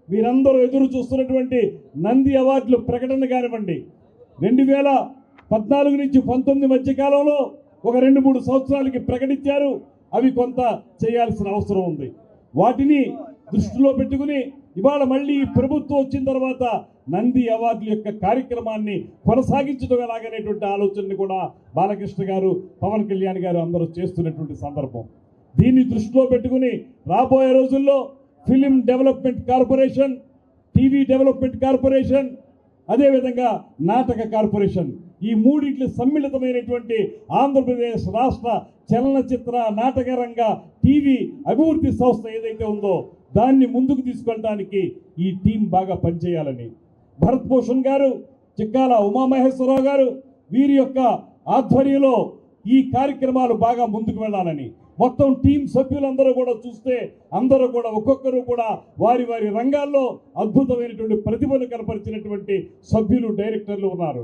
మీరందరూ ఎదురు చూస్తున్నటువంటి నంది అవార్డులు ప్రకటన కానివ్వండి, 2014 నుంచి 19 మధ్య కాలంలో ఒక 2-3 సంవత్సరాలకి ప్రకటించారు. అవి కొంత చేయాల్సిన అవసరం ఉంది. వాటిని దృష్టిలో పెట్టుకుని ఇవాళ మళ్ళీ ప్రభుత్వం వచ్చిన తర్వాత నంది అవార్డుల యొక్క కార్యక్రమాన్ని కొనసాగించడం ఎలాగనేటువంటి ఆలోచనని కూడా బాలకృష్ణ గారు, పవన్ కళ్యాణ్ గారు అందరూ చేస్తున్నటువంటి సందర్భం. దీన్ని దృష్టిలో పెట్టుకుని రాబోయే రోజుల్లో film development corporation, TV development corporation, అదేవిధంగా నాటక కార్పొరేషన్, ఈ మూడింటి సమ్మిళితమైనటువంటి ఆంధ్రప్రదేశ్ రాష్ట్ర చలనచిత్ర నాటక రంగ టీవీ అభివృద్ధి సంస్థ ఏదైతే ఉందో దాన్ని ముందుకు తీసుకెళ్ళడానికి ఈ టీం బాగా పనిచేయాలని, భరత్ భూషణ్ గారు, చిక్కాల ఉమామహేశ్వరరావు గారు, వీరి యొక్క ఆధ్వర్యంలో ఈ కార్యక్రమాలు బాగా ముందుకు వెళ్ళాలని, మొత్తం టీం సభ్యులందరూ కూడా చూస్తే అందరూ కూడా ఒక్కొక్కరు కూడా వారి వారి రంగాల్లో అద్భుతమైనటువంటి ప్రతిభను కనపరిచినటువంటి సభ్యులు, డైరెక్టర్లు ఉన్నారు.